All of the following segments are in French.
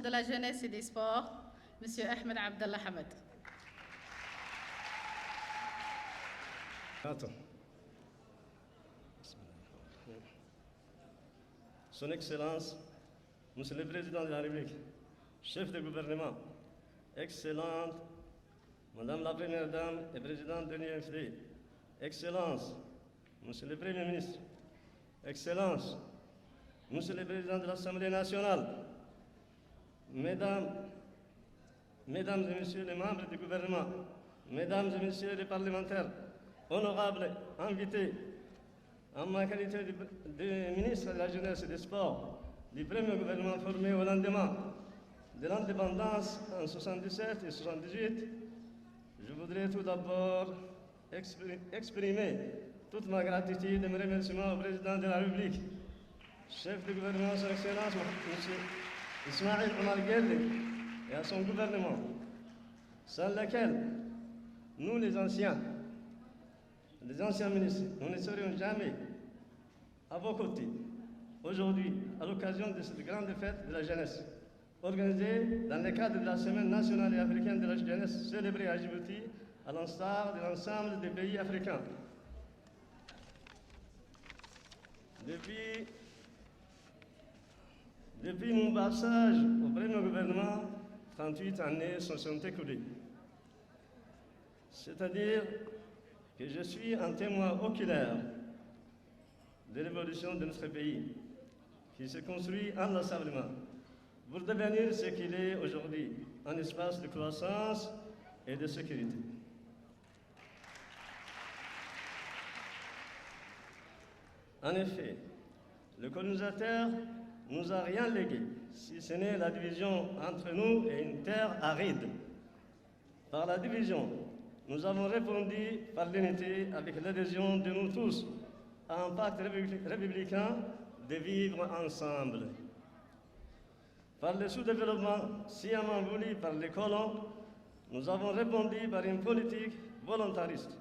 de la Jeunesse et des Sports, M. Ahmed Abdallah Hamad. Attends. Son Excellence, Monsieur le Président de la République, chef de gouvernement, Excellente Madame la Première Dame et Présidente de l'UFD, Excellence, Monsieur le Premier ministre, Excellence, Monsieur le Président de l'Assemblée nationale, Mesdames et Messieurs les membres du gouvernement, Mesdames et Messieurs les parlementaires, honorables invités, en ma qualité de ministre de la Jeunesse et des Sports, du premier gouvernement formé au lendemain de l'indépendance en 1977 et 1978, je voudrais tout d'abord exprimer toute ma gratitude et mes remerciements au président de la République, chef du gouvernement, son Excellence, M. Ismaïl Omar Guelleh, et à son gouvernement, sans lequel nous, les anciens ministres, nous ne serions jamais à vos côtés aujourd'hui, à l'occasion de cette grande fête de la jeunesse, organisée dans le cadre de la Semaine nationale et africaine de la jeunesse, célébrée à Djibouti, à l'instar de l'ensemble des pays africains. Depuis mon passage au premier gouvernement, 38 années se sont écoulées. C'est-à-dire que je suis un témoin oculaire de l'évolution de notre pays, qui se construit inlassablement pour devenir ce qu'il est aujourd'hui, un espace de croissance et de sécurité. En effet, le colonisateur nous a rien légué, si ce n'est la division entre nous et une terre aride. Par la division, nous avons répondu par l'unité avec l'adhésion de nous tous à un pacte républicain de vivre ensemble. Par le sous-développement sciemment voulu par les colons, nous avons répondu par une politique volontariste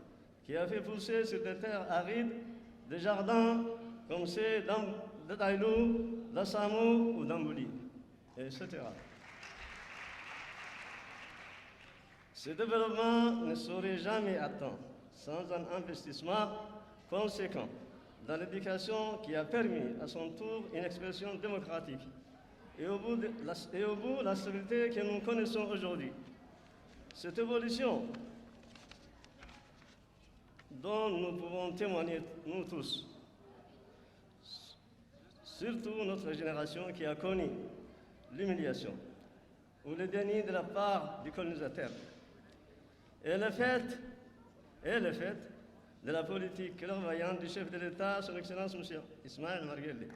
qui a fait pousser sur des terres arides des jardins comme ceux de Taïlou, d'Assamo ou d'Ambouli, etc. Ce développement ne saurait jamais atteindre sans un investissement conséquent dans l'éducation qui a permis à son tour une expression démocratique et au bout la stabilité que nous connaissons aujourd'hui. Cette évolution dont nous pouvons témoigner nous tous, surtout notre génération qui a connu l'humiliation ou le déni de la part du colonisateur, et le fait de la politique clairvoyante du chef de l'État, son Excellence M. Ismaïl Omar Guelleh,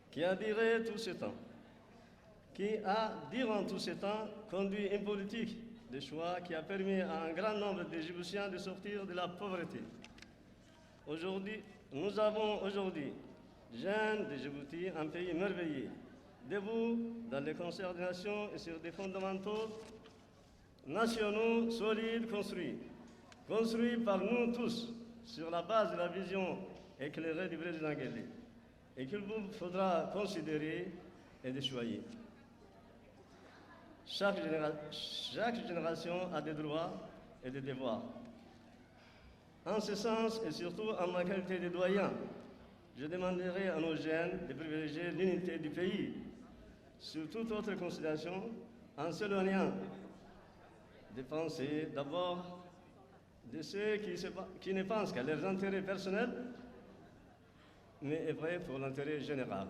qui a durant tout ce temps, conduit une politique de choix qui a permis à un grand nombre de Djiboutiens de sortir de la pauvreté. Nous avons aujourd'hui, jeunes de Djibouti, un pays merveilleux, debout dans les concerts des nations et sur des fondamentaux nationaux solides construits par nous tous sur la base de la vision éclairée du président Guelleh, et qu'il vous faudra considérer et déchoyer. Chaque génération a des droits et des devoirs. En ce sens, et surtout en ma qualité de doyen, je demanderai à nos jeunes de privilégier l'unité du pays sur toute autre considération, en s'éloignant de penser d'abord de ceux qui ne pensent qu'à leurs intérêts personnels, mais œuvrer pour l'intérêt général.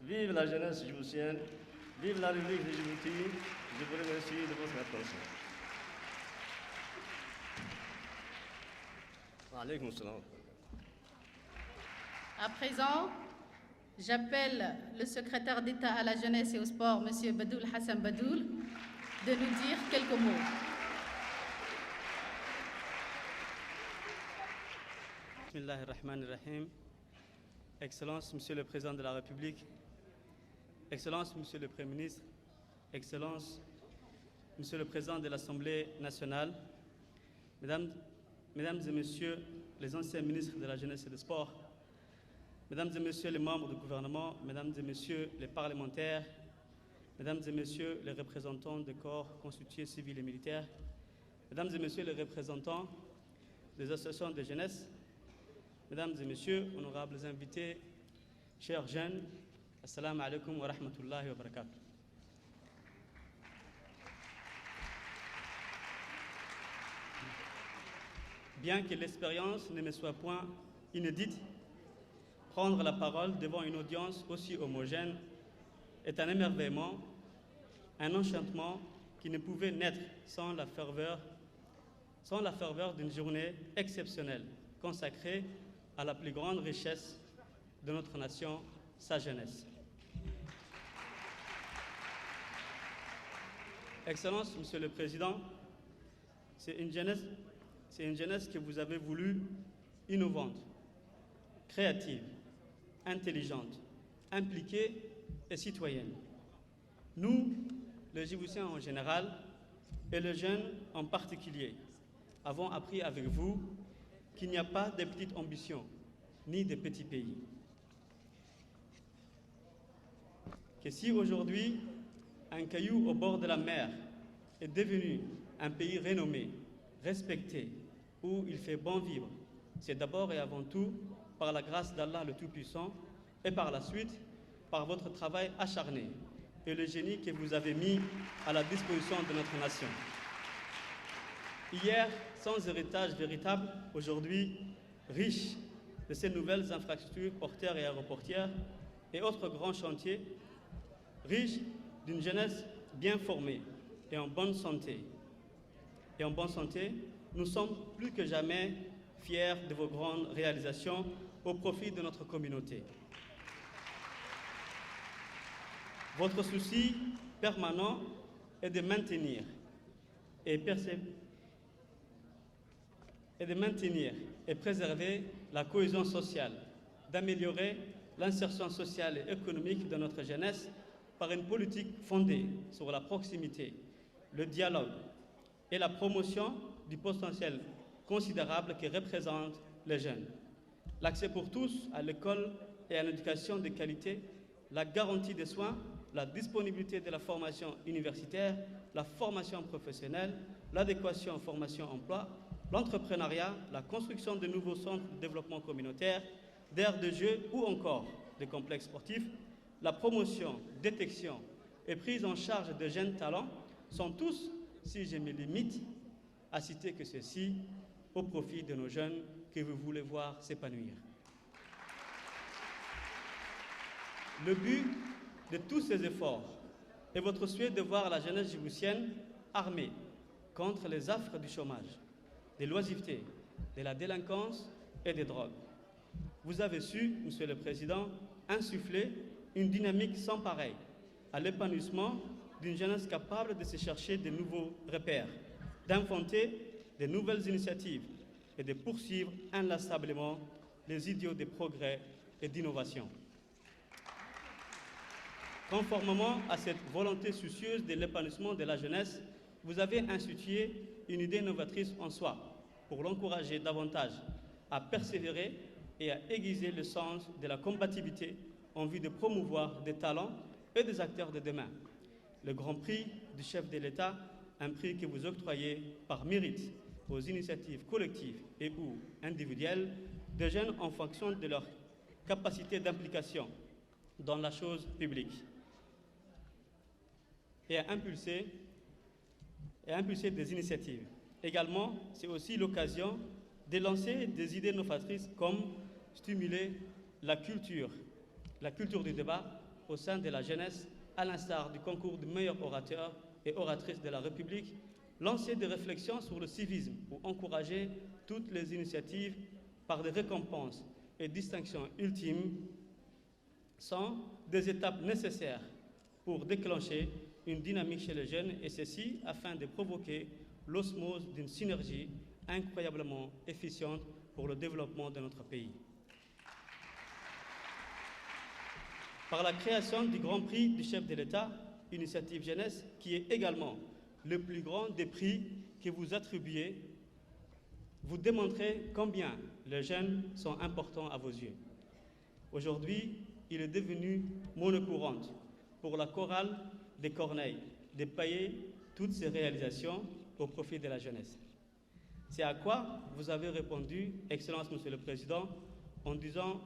Vive la jeunesse djiboutienne, vive la République de Djibouti. Je vous remercie de votre attention. Alaykoum salam. À présent, j'appelle le secrétaire d'État à la jeunesse et au sport, M. Badoul Hassan Badoul, de nous dire quelques mots. Bismillahirrahmanirrahim. Excellence, Monsieur le Président de la République, Excellence, Monsieur le Premier ministre, Excellence, Monsieur le Président de l'Assemblée nationale, Mesdames et Messieurs les anciens ministres de la Jeunesse et des Sports, Mesdames et Messieurs les membres du gouvernement, Mesdames et Messieurs les parlementaires, Mesdames et Messieurs les représentants des corps constitués civils et militaires, Mesdames et Messieurs les représentants des associations de jeunesse, Mesdames et Messieurs, honorables invités, chers jeunes, Assalamu alaikum wa rahmatullahi wa barakatuh. Bien que l'expérience ne me soit point inédite, prendre la parole devant une audience aussi homogène est un émerveillement, un enchantement qui ne pouvait naître sans la ferveur d'une journée exceptionnelle consacrée à la plus grande richesse de notre nation, sa jeunesse. Excellence, Monsieur le Président, c'est une jeunesse que vous avez voulu innovante, créative, intelligente, impliquée et citoyenne. Nous, les Djiboutiens en général, et les jeunes en particulier, avons appris avec vous qu'il n'y a pas de petites ambitions, ni de petits pays. Que si aujourd'hui, un caillou au bord de la mer est devenu un pays renommé, respecté, où il fait bon vivre, c'est d'abord et avant tout par la grâce d'Allah le Tout-Puissant et par la suite par votre travail acharné et le génie que vous avez mis à la disposition de notre nation. Hier, sans héritage véritable, aujourd'hui, riche de ces nouvelles infrastructures portuaires et aéroportières et autres grands chantiers, riche d'une jeunesse bien formée et en bonne santé. Et en bonne santé, nous sommes plus que jamais fiers de vos grandes réalisations au profit de notre communauté. Votre souci permanent est de maintenir et préserver la cohésion sociale, d'améliorer l'insertion sociale et économique de notre jeunesse par une politique fondée sur la proximité, le dialogue et la promotion du potentiel considérable que représentent les jeunes. L'accès pour tous à l'école et à l'éducation de qualité, la garantie des soins, la disponibilité de la formation universitaire, la formation professionnelle, l'adéquation formation-emploi, l'entrepreneuriat, la construction de nouveaux centres de développement communautaire, d'aires de jeu ou encore des complexes sportifs, la promotion, détection et prise en charge de jeunes talents sont tous, si je me limite à citer que ceci, au profit de nos jeunes que vous voulez voir s'épanouir. Le but de tous ces efforts est votre souhait de voir la jeunesse djiboutienne armée contre les affres du chômage, de l'oisiveté, de la délinquance et des drogues. Vous avez su, Monsieur le Président, insuffler une dynamique sans pareille à l'épanouissement d'une jeunesse capable de se chercher de nouveaux repères, d'inventer de nouvelles initiatives et de poursuivre inlassablement les idéaux de progrès et d'innovation. Conformément à cette volonté soucieuse de l'épanouissement de la jeunesse, vous avez institué une idée novatrice en soi pour l'encourager davantage à persévérer et à aiguiser le sens de la compatibilité en vue de promouvoir des talents et des acteurs de demain. Le Grand Prix du chef de l'État, un prix que vous octroyez par mérite aux initiatives collectives et ou individuelles de jeunes en fonction de leur capacité d'implication dans la chose publique et à impulser des initiatives. Également, c'est aussi l'occasion de lancer des idées novatrices comme stimuler la culture du débat au sein de la jeunesse, à l'instar du concours du meilleur orateur et oratrice de la République, lancer des réflexions sur le civisme ou encourager toutes les initiatives par des récompenses et distinctions ultimes sont des étapes nécessaires pour déclencher une dynamique chez les jeunes, et ceci afin de provoquer l'osmose d'une synergie incroyablement efficiente pour le développement de notre pays. Par la création du Grand Prix du chef de l'État, Initiative Jeunesse, qui est également le plus grand des prix que vous attribuez, vous démontrez combien les jeunes sont importants à vos yeux. Aujourd'hui, il est devenu monnaie courante pour la chorale des Corneilles de payer toutes ces réalisations au profit de la jeunesse. C'est à quoi vous avez répondu, Excellence Monsieur le Président, en disant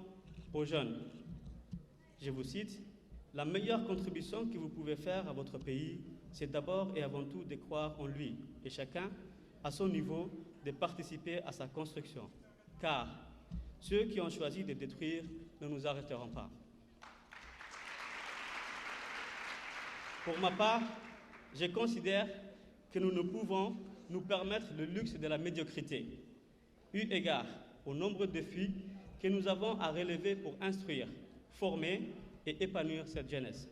aux jeunes, je vous cite, « La meilleure contribution que vous pouvez faire à votre pays, c'est d'abord et avant tout de croire en lui, et chacun, à son niveau, de participer à sa construction. Car ceux qui ont choisi de détruire ne nous arrêteront pas. » Pour ma part, je considère que nous ne pouvons nous permettre le luxe de la médiocrité, eu égard aux nombreux défis que nous avons à relever pour instruire, former et épanouir cette jeunesse.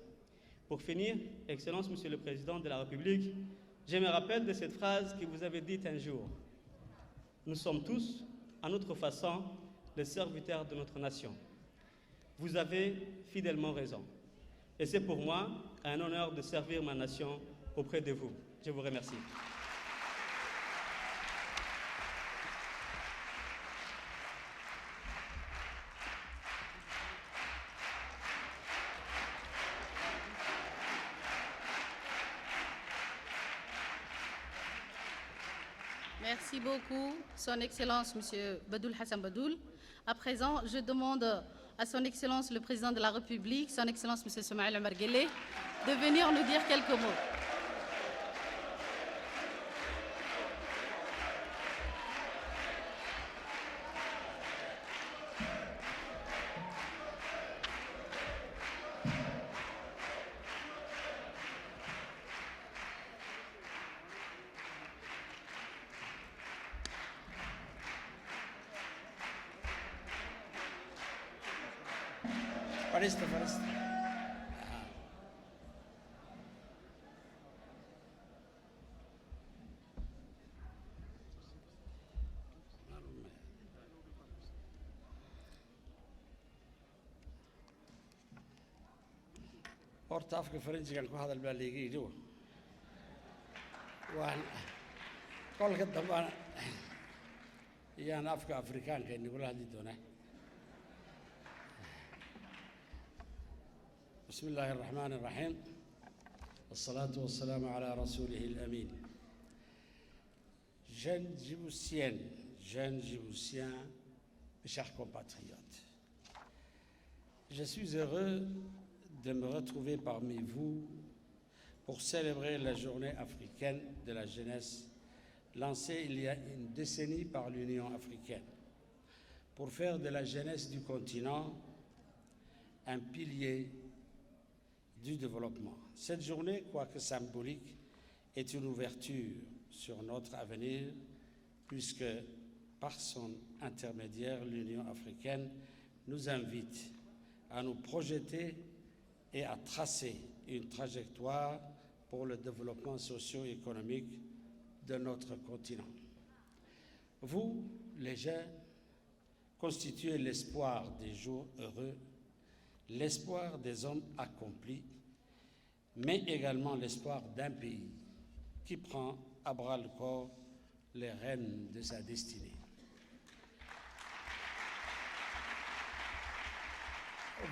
Pour finir, Excellence Monsieur le Président de la République, je me rappelle de cette phrase que vous avez dite un jour. Nous sommes tous, à notre façon, les serviteurs de notre nation. Vous avez fidèlement raison. Et c'est pour moi un honneur de servir ma nation auprès de vous. Je vous remercie. Merci beaucoup, Son Excellence, Monsieur Badoul Hassan Badoul. À présent, je demande à Son Excellence le Président de la République, Son Excellence, Monsieur Soumaïla Omar Guelleh, de venir nous dire quelques mots. Farista. horta afka faranjigan ku hadal baa layga yidhi waan kolka dambana iyaan afka afrikaanka inagula hadli doonaa بسم الله الرحمن الرحيم والصلاة والسلام على رسوله الأمين. Jeunes Djiboutiennes, jeunes Djiboutiens, mes chers compatriotes, je suis heureux de me retrouver parmi vous pour célébrer la journée africaine de la jeunesse lancée il y a une décennie par l'Union africaine pour faire de la jeunesse du continent un pilier du développement. Cette journée, quoique symbolique, est une ouverture sur notre avenir puisque par son intermédiaire, l'Union africaine nous invite à nous projeter et à tracer une trajectoire pour le développement socio-économique de notre continent. Vous, les jeunes, constituez l'espoir des jours heureux, l'espoir des hommes accomplis, mais également l'espoir d'un pays qui prend à bras-le-corps les rênes de sa destinée.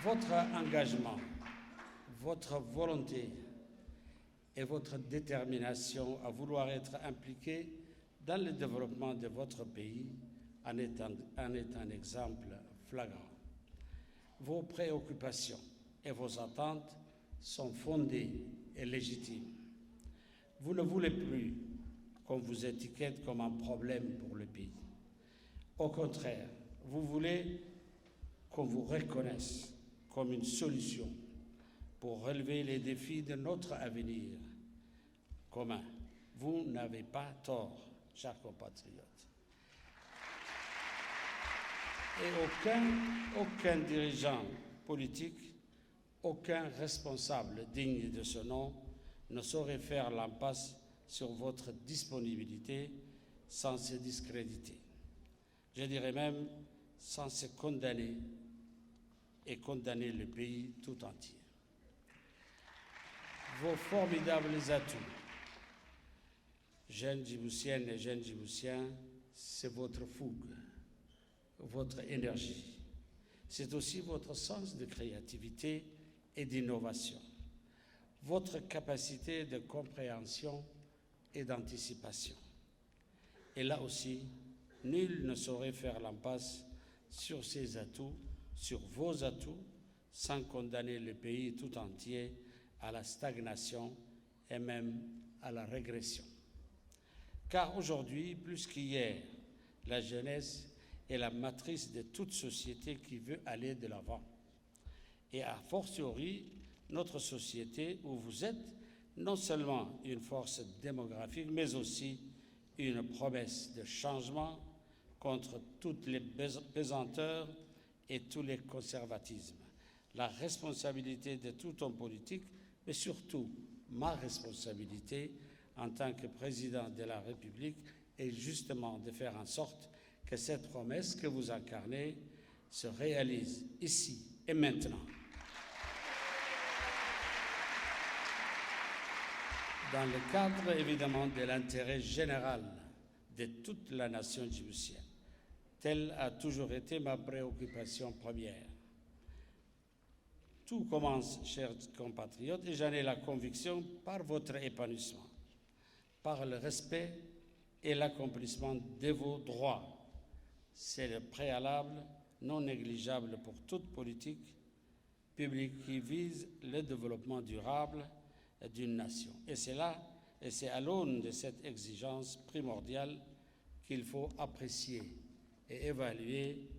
Votre engagement, votre volonté et votre détermination à vouloir être impliqué dans le développement de votre pays en est un exemple flagrant. Vos préoccupations et vos attentes sont fondées et légitimes. Vous ne voulez plus qu'on vous étiquette comme un problème pour le pays. Au contraire, vous voulez qu'on vous reconnaisse comme une solution pour relever les défis de notre avenir commun. Vous n'avez pas tort, chers compatriotes. Et aucun dirigeant politique, aucun responsable digne de ce nom ne saurait faire l'impasse sur votre disponibilité sans se discréditer. Je dirais même sans se condamner et condamner le pays tout entier. Vos formidables atouts, jeunes Djiboutiennes et jeunes Djiboutiens, c'est votre fougue, votre énergie. c'est aussi votre sens de créativité et d'innovation, votre capacité de compréhension et d'anticipation. Et là aussi, nul ne saurait faire l'impasse sur ses atouts, sur vos atouts, sans condamner le pays tout entier à la stagnation et même à la régression. Car aujourd'hui, plus qu'hier, la jeunesse est la matrice de toute société qui veut aller de l'avant. Et a fortiori, notre société où vous êtes non seulement une force démographique, mais aussi une promesse de changement contre toutes les pesanteurs et tous les conservatismes. La responsabilité de tout homme politique, mais surtout ma responsabilité en tant que président de la République est justement de faire en sorte que cette promesse que vous incarnez se réalise ici et maintenant. Dans le cadre évidemment de l'intérêt général de toute la nation djiboutienne. Telle a toujours été ma préoccupation première. Tout commence, chers compatriotes, et j'en ai la conviction, par votre épanouissement, par le respect et l'accomplissement de vos droits. C'est le préalable non négligeable pour toute politique publique qui vise le développement durable d'une nation. Et c'est à l'aune de cette exigence primordiale qu'il faut apprécier et évaluer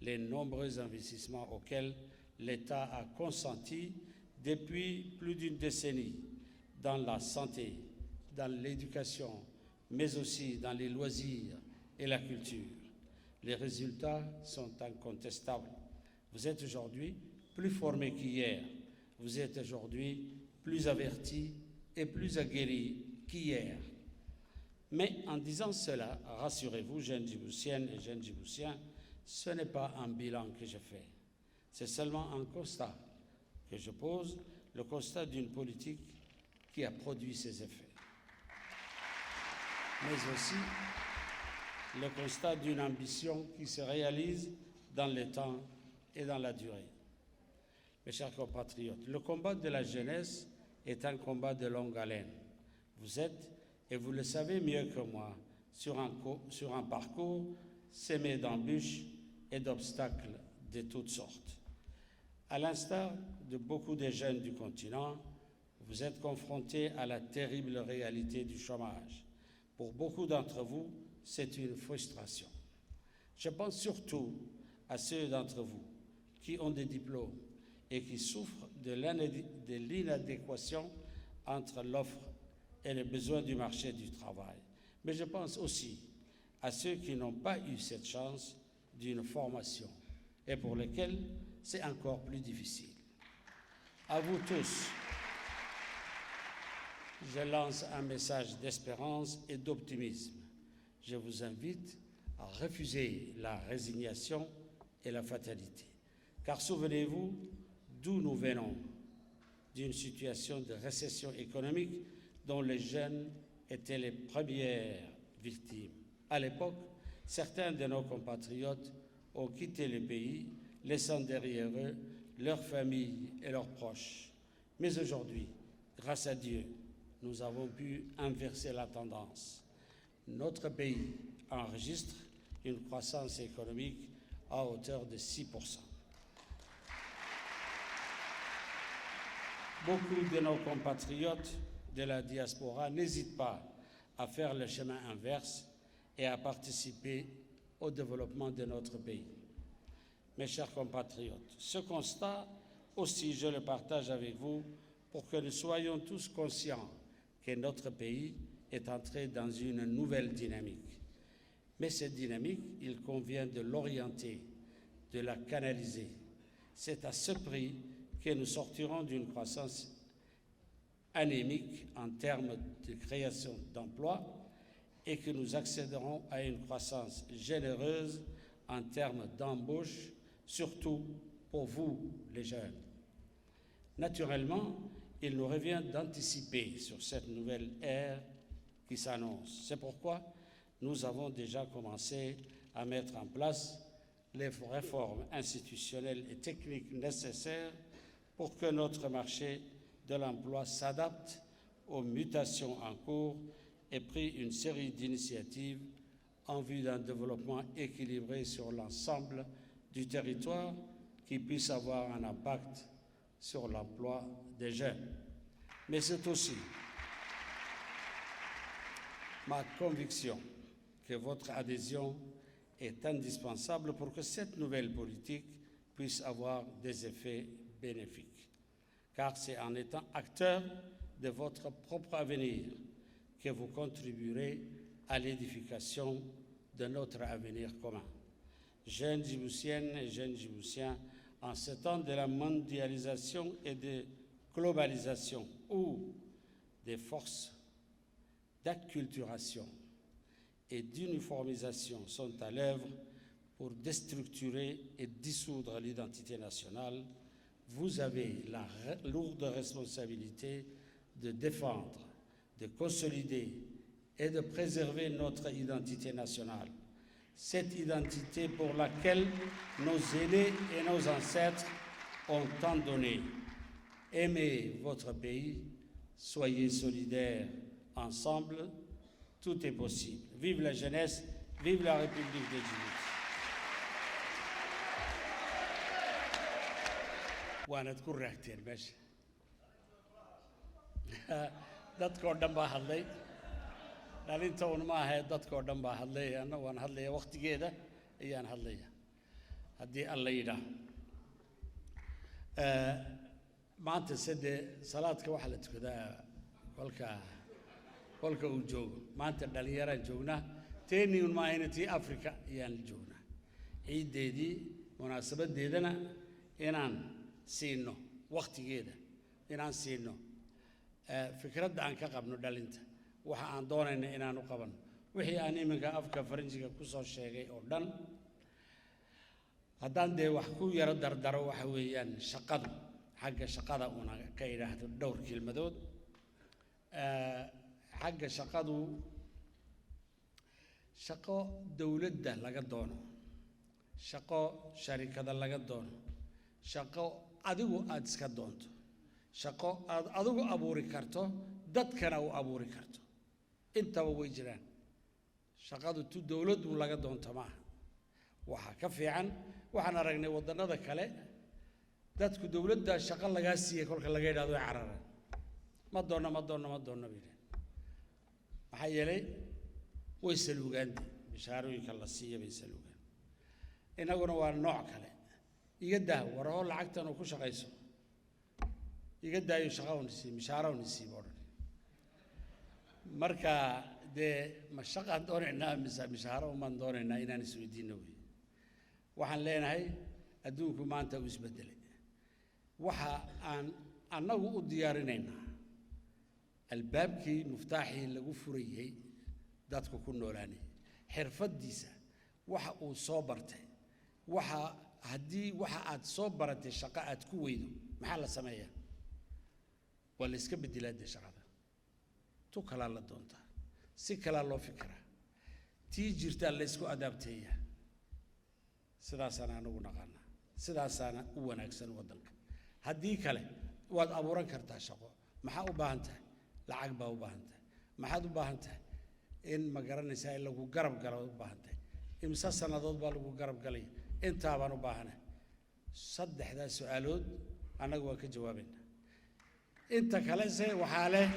les nombreux investissements auxquels l'État a consenti depuis plus d'une décennie dans la santé, dans l'éducation, mais aussi dans les loisirs et la culture. Les résultats sont incontestables. Vous êtes aujourd'hui plus formés qu'hier. Vous êtes aujourd'hui plus avertis et plus aguerris qu'hier. Mais en disant cela, rassurez-vous, jeunes djiboutiennes et jeunes djiboutiens, ce n'est pas un bilan que je fais. C'est seulement un constat que je pose, le constat d'une politique qui a produit ses effets. Mais aussi le constat d'une ambition qui se réalise dans le temps et dans la durée. Mes chers compatriotes, le combat de la jeunesse est un combat de longue haleine. Vous êtes, et vous le savez mieux que moi, sur un parcours semé d'embûches et d'obstacles de toutes sortes. À l'instar de beaucoup de jeunes du continent, vous êtes confrontés à la terrible réalité du chômage. Pour beaucoup d'entre vous, c'est une frustration. Je pense surtout à ceux d'entre vous qui ont des diplômes et qui souffrent de l'inadéquation entre l'offre et les besoins du marché du travail. Mais je pense aussi à ceux qui n'ont pas eu cette chance d'une formation et pour lesquels c'est encore plus difficile. À vous tous, je lance un message d'espérance et d'optimisme. Je vous invite à refuser la résignation et la fatalité. Car souvenez-vous d'où nous venons, d'une situation de récession économique dont les jeunes étaient les premières victimes. À l'époque, certains de nos compatriotes ont quitté le pays, laissant derrière eux leurs familles et leurs proches. Mais aujourd'hui, grâce à Dieu, nous avons pu inverser la tendance. Notre pays enregistre une croissance économique à hauteur de 6%. Beaucoup de nos compatriotes de la diaspora n'hésitent pas à faire le chemin inverse et à participer au développement de notre pays. Mes chers compatriotes, ce constat aussi je le partage avec vous pour que nous soyons tous conscients que notre pays est entré dans une nouvelle dynamique. Mais cette dynamique, il convient de l'orienter, de la canaliser. C'est à ce prix que nous sortirons d'une croissance anémique en termes de création d'emplois et que nous accéderons à une croissance généreuse en termes d'embauche, surtout pour vous, les jeunes. Naturellement, il nous revient d'anticiper sur cette nouvelle ère qui s'annonce. C'est pourquoi nous avons déjà commencé à mettre en place les réformes institutionnelles et techniques nécessaires pour que notre marché de l'emploi s'adapte aux mutations en cours et pris une série d'initiatives en vue d'un développement équilibré sur l'ensemble du territoire qui puisse avoir un impact sur l'emploi des jeunes. Mais c'est aussi ma conviction que votre adhésion est indispensable pour que cette nouvelle politique puisse avoir des effets bénéfiques. Car c'est en étant acteur de votre propre avenir que vous contribuerez à l'édification de notre avenir commun. Jeunes Djiboutiennes et jeunes Djiboutiens, en ce temps de la mondialisation et de globalisation où des forces d'acculturation et d'uniformisation sont à l'œuvre pour déstructurer et dissoudre l'identité nationale, vous avez la lourde responsabilité de défendre, de consolider et de préserver notre identité nationale. Cette identité pour laquelle nos aînés et nos ancêtres ont tant donné. Aimez votre pays, soyez solidaires. Ensemble, tout est possible. Vive la jeunesse, vive la République de Djibouti. waanad ku raagteen meesha dadkoo dhan baa hadlay dhalinta un ma ahae dadkoo dhan baa hadlay anna waan hadlaya wakhtigeeda ayaan hadlaya haddii alla yidhaah maanta sade salaadka waxaa la tukadaa kolka uu joogo maanta dhalinyaraan joognaa teeni un ma ahayna tii Afrika ayaan joognaa ciiddeedii munaasabadeedana inaan siino wakhtigeeda inaan siino fikradda aan ka qabno dhalinta waxa aan doonayna inaan u qabanno wixii aan iminka afka faranjiga ku soo sheegay oo dhan haddaan dee wax ku yaro dardaro waxa weeyaan shaqadu xagga shaqada una ka idhaahdo dhowr kelmadood xagga shaqadu shaqo dowladda laga doono shaqo sharikada laga doono shaqo adigu aad iska doonto shaqo aad adigu abuuri karto dadkana u abuuri karto intaba way jiraan shaqadu tu dowladdu laga doonto maaha waxaa ka fiican waxaan aragnay wadannada kale dadku dowladda shaqo lagaa siiyey kolka laga yidhahdo way cararaan ma doonna bay maxaa yeelay way saluugaande bishaarooyinka la siiya bay saluugaan innaguna waa nooc kale iga daa warahoo lacagtan uu ku shaqayso iga daayo shaqawn sii mishaarawn sii boodhan marka dee ma shaqaan doonaynaa mise mishaaro umaan doonaynaa inaan isweydiino wey waxaan leenahay adduunku maanta uu isbedelay waxa aan annagu u diyaarinaynaa albaabkii muftaaxii lagu furayey dadku ku noolaanay xirfadiisa waxa uu soo bartay waxa haddii waxa aad soo baratay shaqo aad ku weydo maxaa la sameeyaa waa la iska bedelaa dee shaqada tu kalaa la doontaa si kalaa loo fikiraa tii jirtaa la isku adaabteeyaa sidaasaan anagu naqaanaa sidaasaana u wanaagsan waddanka haddii kale waad abuuran kartaa shaqo maxaa u baahan tahay lacag baa u baahan tahay maxaad u baahan tahay in ma garanaysaa in lagu garab galo u baahan tahay imse sannadood baa lagu garab galaya intaa baan u baahanahay saddexdaa su-aalood annagu waan ka jawaabaynaa inta kalese waxaa leh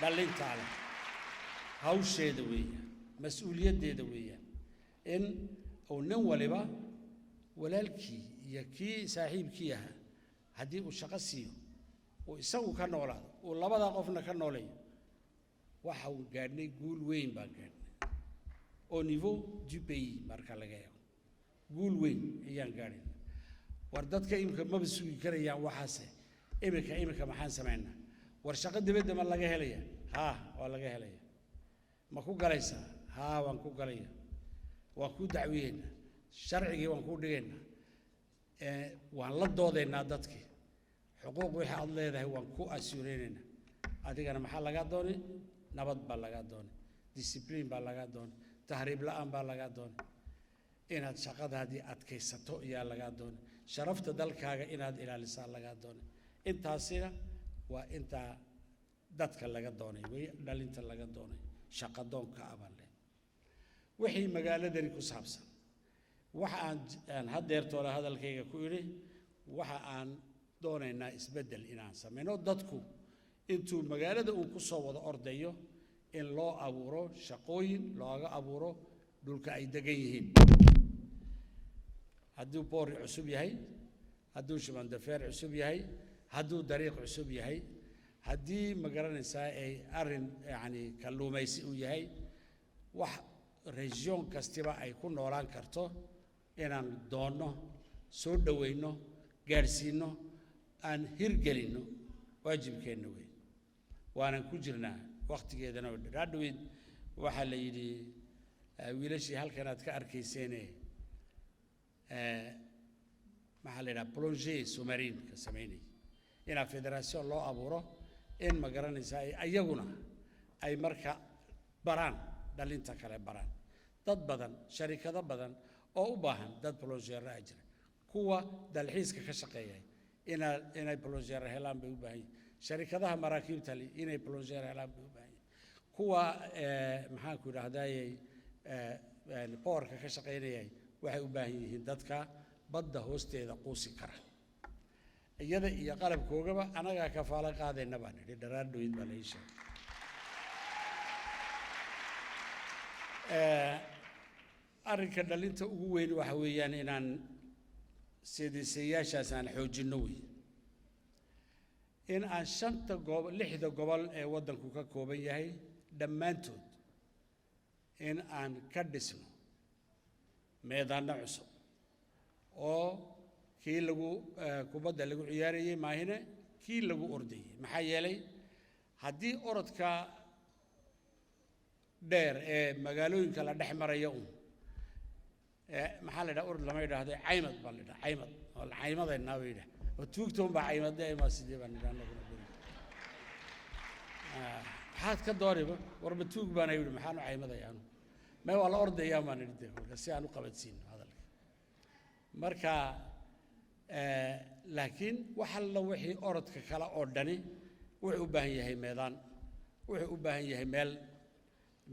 dhalintaa leh hawsheeda weeyaan mas-uuliyaddeeda weeyaan in uu nin waliba walaalkii iyo kii saaxiibkii ahaa haddii uu shaqo siiyo uu isagu ka noolaado uu labadaa qofna ka nooleeyo waxa uu gaadhnay guul weyn baan gaadhnay au niveau du pays marka laga eego guul weyn ayaan gaadhin war dadka imika maba sugi karayaan waxaase imika maxaan samaynaa war shaqo dibadda ma laga helaya haa waa laga helaya ma ku galaysaa haa waan ku galaya waan ku dacwiyeynaa sharcigii waan ku dhigaynaa waan la doodaynaa dadkii xuquuq wixii aad leedahay waan ku assuureynaynaa adigana maxaa lagaa doonay nabad baa lagaa doonay discipline baa lagaa doonay tahriib la'aan baa lagaa doonay inaad shaqadaadii adkaysato ayaa lagaa doonay sharafta dalkaaga inaad ilaalisaa lagaa doonay intaasina waa intaa dadka laga doonay way dhalinta laga doonay shaqo doonka abaale wixii magaaladani ku saabsan waxa aan hadeertooda hadalkayga ku yiri waxa aan doonaynaa isbedel inaan sameeyno dadku intuu magaalada uu ku soo wada ordayo in loo abuuro shaqooyin looga abuuro dhulka ay degan yihiin hadduu boori cusub yahay hadduu shimandafeer cusub yahay hadduu dariiq cusub yahay haddii magaranaysaa ay arrin yani kalluumaysi uu yahay wax region kastiba ay ku noolaan karto inaan doonno soo dhaweyno gaarsiino aan hirgelino waajibkeenna weyn waanan ku jirnaa waqtigeedana oo dhaadhaweyd waxaa la yidhi wiilashii halkan aad ka arkayseene maxaa la yidhaha plongé sous-marine ka samaynay inaa federation loo abuuro in ma garanaysaa ayaguna ay marka baraan dhalinta kale baraan dad badan sharikado badan oo u baahan dad plongéra ah jira kuwa dalxiiska ka shaqeeya inay plongéra helaan bay u baahan yihiin sharikadaha maraakiibta inay plongéra helaan bay u baahan yihiin kuwa maxaan ku idhahdaayey boorka ka shaqaynayay waxay u baahan yihiin dadka badda hoosteeda quusi kara iyada iyo qalabkoogaba anagaa kafaalo qaadayna baan idhi dharaardhoweyd baa la ii sheegay arrinka dhalinta ugu weyn waxa weeyaan inaan sidiisayaashaas aan xoojinno wey in aan lixda gobol ee waddanku ka kooban yahay dhammaantood in aan ka dhisno meedaanno cusub oo kii lagu kubadda lagu ciyaarayay maahine kii lagu ordayay maxaa yeelay haddii orodka dheer ee magaalooyinka la dhex maraya maxaa la yidhaha orod lama yidhaahdo caymad baa la yidhaha caymad oo la caymadaynaa ba yidhaha oo tuugtoon baa caymadda imaa sidee baan yidhaha anaguna beri maxaad ka dooriba warba tuug baana yidhi maxaanu caymadaya anu mee waa la ordayaa baan idhi de marka si aan u qabadsiino hadalka marka laakiin wax alla wixii orodka kale oo dhani wuxuu u baahan yahay meedaan wuxuu u baahan yahay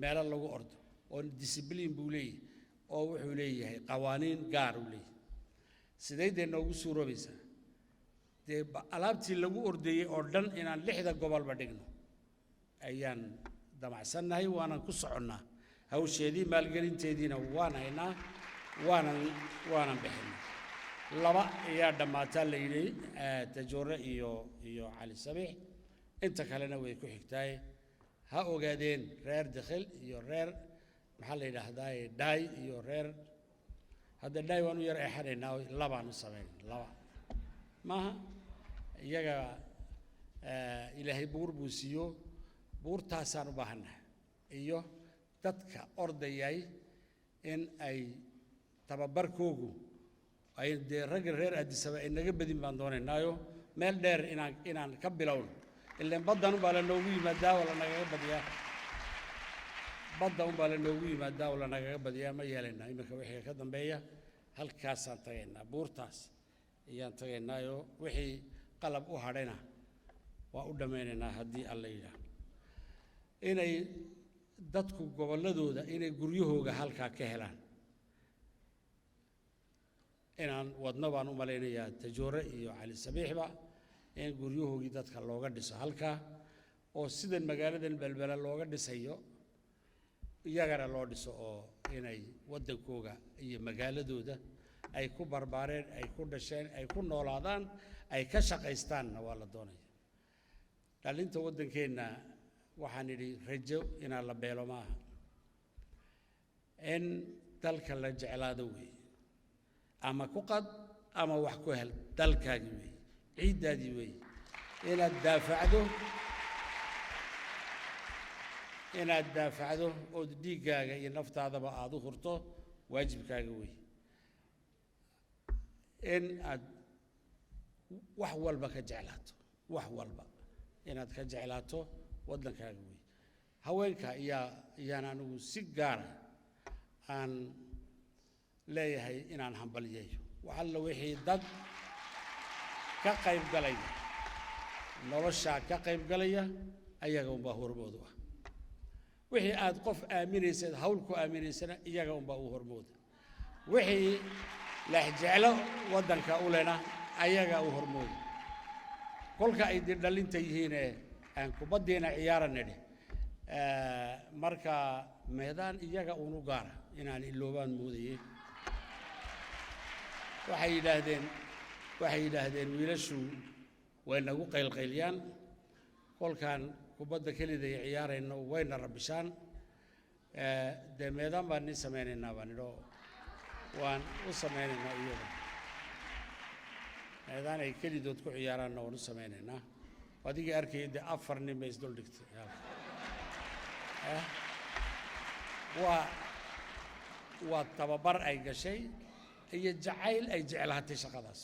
meelo lagu ordo oo discipline buu leeyahay oo wuxuu leeyahay qawaaniin gaar uu leeyahay sidee dee noogu suuroobaysaa dee alaabtii lagu ordayey oo dhan inaan lixda gobolba dhigno ayaan damacsannahay waanan ku soconnaa hawsheedii maalgelinteediina waan haynaa waanan bixinay laba ayaa dhammaataa la yidhi tajoore iyo cali sabiix inta kalena way ku xigtaay ha ogaadeen reer dakhil iyo reer maxaa la yidhaahdaa dhaay iyo reer hadda dhaay waan u yar eexanaynaa labaan u samaynay laba maaha iyaga ilaahay buur buu siiyo buurtaasaan u baahannahay iyo dadka ordayay in ay tababarkoogu ay dee ragga reer addisaba ay naga badin baan doonaynaayo meel dheer inaan ka bilowno ileen baddan unbaa la noogu yimaadaa oo lanagaga badiyaa badda unbaa la noogu yimaadaa oo lanagaga badiyaa ma yeelaynaa iminka wixii ka dambeeya halkaasaan tagaynaa buurtaas ayaan tagaynaayo wixii qalab u hadhayna waa u dhammaynaynaa haddii alla yidhaah inay dadku gobolladooda inay guryahooga halkaa ka helaan inaan wadno baan u malaynayaa tajoore iyo cali sabiixba in guryahoogii dadka looga dhiso halkaa oo sidan magaaladan belbela looga dhisayo iyagana loo dhiso oo inay waddankooga iyo magaaladooda ay ku barbaareen ay ku dhasheen ay ku noolaadaan ay ka shaqaystaanna waa la doonaya dhalinta waddankeenna waxaan idhi rajo inaan la beelo maaha in dalka la jeclaado weeye ama ku qad ama wax ku hel dalkaagii weeye ciiddaadii weeye inaad daafacdo ood dhiiggaaga iyo naftaadaba aad u hurto waajibkaaga weeye in aad wax walba ka jeclaato wax walba inaad ka jeclaato waddankaaga weeye haweenka iyaan anigu si gaara aan leeyahay inaan hambaliyeeyo waxa la wixii dad ka qayb galaya nolosha ka qayb galaya ayaga unbaa hormoodu ah wixii aad qof aaminaysid hawl ku aaminaysana iyaga unbaa u hormooda wixii la jeclo wadanka u leena ayaga u hormooda kolka ay dhalinta yihiin aan kubaddeena ciyaaranay marka meedaan iyaga uu u gaara inaan iloobaan moodayay waxay yidhaahdeen wiilashu way nagu qaylqayliyaan kolkaan kubadda kelida ay ciyaarayno wayna rabishaan dee meedaan baan nin samaynaynaa baan idho waan u samaynaynaa iyada meedaan ay kelidood ku ciyaaraanna waan u samaynaynaa adigii arkayay dee 4 nin bay isdul dhigtay waa tababar ay gashay iyo jacayl ay jeclaatay shaqadaas